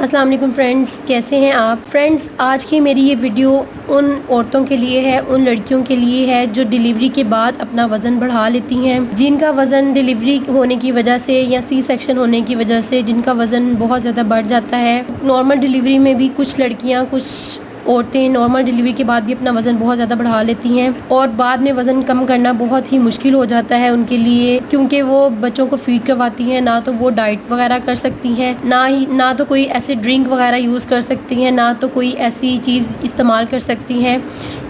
अस्सलाम वालेकुम फ्रेंड्स, कैसे हैं आप फ्रेंड्स। आज की मेरी ये वीडियो उन औरतों के लिए है, उन लड़कियों के लिए है जो डिलीवरी के बाद अपना वज़न बढ़ा लेती हैं, जिनका वज़न डिलीवरी होने की वजह से या सी सेक्शन होने की वजह से जिनका वज़न बहुत ज़्यादा बढ़ जाता है। नॉर्मल डिलीवरी में भी कुछ लड़कियाँ, कुछ औरतें नॉर्मल डिलीवरी के बाद भी अपना वज़न बहुत ज़्यादा बढ़ा लेती हैं और बाद में वज़न कम करना बहुत ही मुश्किल हो जाता है उनके लिए, क्योंकि वो बच्चों को फीड करवाती हैं, ना तो वो डाइट वगैरह कर सकती हैं, ना तो कोई ऐसे ड्रिंक वगैरह यूज़ कर सकती हैं, ना तो कोई ऐसी चीज़ इस्तेमाल कर सकती हैं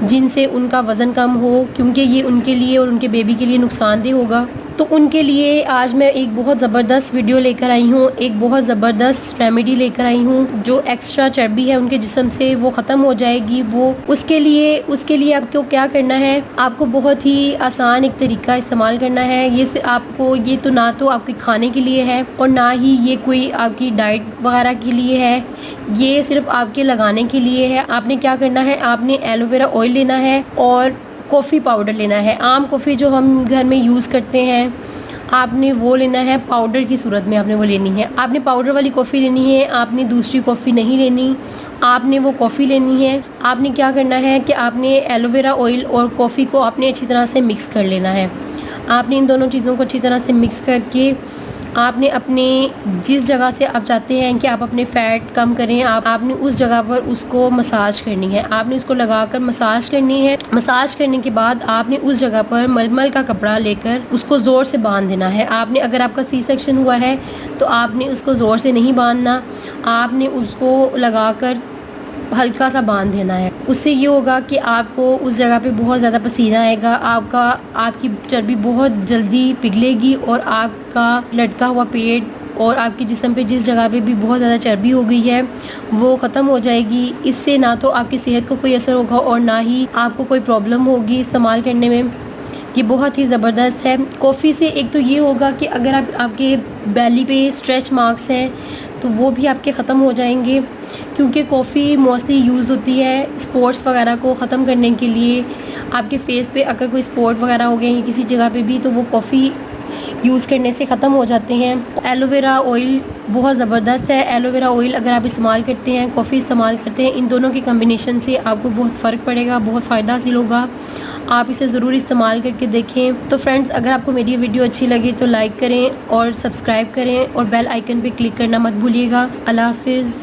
जिनसे उनका वज़न कम हो, क्योंकि ये उनके लिए और उनके बेबी के लिए नुकसानदेह होगा। तो उनके लिए आज मैं एक बहुत ज़बरदस्त वीडियो लेकर आई हूँ, एक बहुत ज़बरदस्त रेमेडी लेकर आई हूँ जो एक्स्ट्रा चर्बी है उनके जिस्म से वो ख़त्म हो जाएगी। वो उसके लिए आपको क्या करना है, आपको बहुत ही आसान एक तरीका इस्तेमाल करना है। ये तो ना तो आपके खाने के लिए है और ना ही ये कोई आपकी डाइट वगैरह के लिए है, ये सिर्फ आपके लगाने के लिए है। आपने क्या करना है, आपने एलोवेरा ऑयल लेना है और कॉफ़ी पाउडर लेना है। आम कॉफ़ी जो हम घर में यूज़ करते हैं, आपने वो लेना है, पाउडर की सूरत में आपने वो लेनी है। आपने पाउडर वाली कॉफ़ी लेनी है, आपने दूसरी कॉफ़ी नहीं लेनी, आपने वो कॉफ़ी लेनी है। आपने क्या करना है कि आपने एलोवेरा ऑयल और कॉफ़ी को आपने अच्छी तरह से मिक्स कर लेना है। आपने इन दोनों चीज़ों को अच्छी तरह से मिक्स करके आपने अपने जिस जगह से आप चाहते हैं कि आप अपने फ़ैट कम करें, आपने उस जगह पर उसको मसाज करनी है। आपने उसको लगाकर मसाज करनी है। मसाज करने के बाद आपने उस जगह पर मलमल का कपड़ा लेकर उसको ज़ोर से बांध देना है। आपने अगर आपका सी सेक्शन हुआ है तो आपने उसको ज़ोर से नहीं बांधना, आपने उसको लगाकर हल्का सा बांध देना है। उससे ये होगा कि आपको उस जगह पे बहुत ज़्यादा पसीना आएगा, आपकी चर्बी बहुत जल्दी पिघलेगी और आपका लटका हुआ पेट और आपके जिस्म पे जिस जगह पे भी बहुत ज़्यादा चर्बी हो गई है वो ख़त्म हो जाएगी। इससे ना तो आपकी सेहत को कोई असर होगा और ना ही आपको कोई प्रॉब्लम होगी इस्तेमाल करने में। ये बहुत ही ज़बरदस्त है। कॉफ़ी से एक तो ये होगा कि अगर आपके बैली पे स्ट्रेच मार्क्स हैं तो वो भी आपके ख़त्म हो जाएंगे, क्योंकि कॉफ़ी मोस्टली यूज़ होती है स्पॉट्स वगैरह को ख़त्म करने के लिए। आपके फेस पे अगर कोई स्पॉट वगैरह हो गए या किसी जगह पे भी, तो वो कॉफ़ी यूज़ करने से ख़त्म हो जाते हैं। एलोवेरा ऑयल बहुत ज़बरदस्त है। एलोवेरा ऑयल अगर आप इस्तेमाल करते हैं, कॉफ़ी इस्तेमाल करते हैं, इन दोनों के कम्बिनेशन से आपको बहुत फ़र्क पड़ेगा, बहुत फ़ायदा हासिल होगा। आप इसे ज़रूर इस्तेमाल करके देखें। तो फ्रेंड्स, अगर आपको मेरी वीडियो अच्छी लगे तो लाइक करें और सब्सक्राइब करें और बेल आइकन पे क्लिक करना मत भूलिएगा। अल्लाह हाफ़िज़।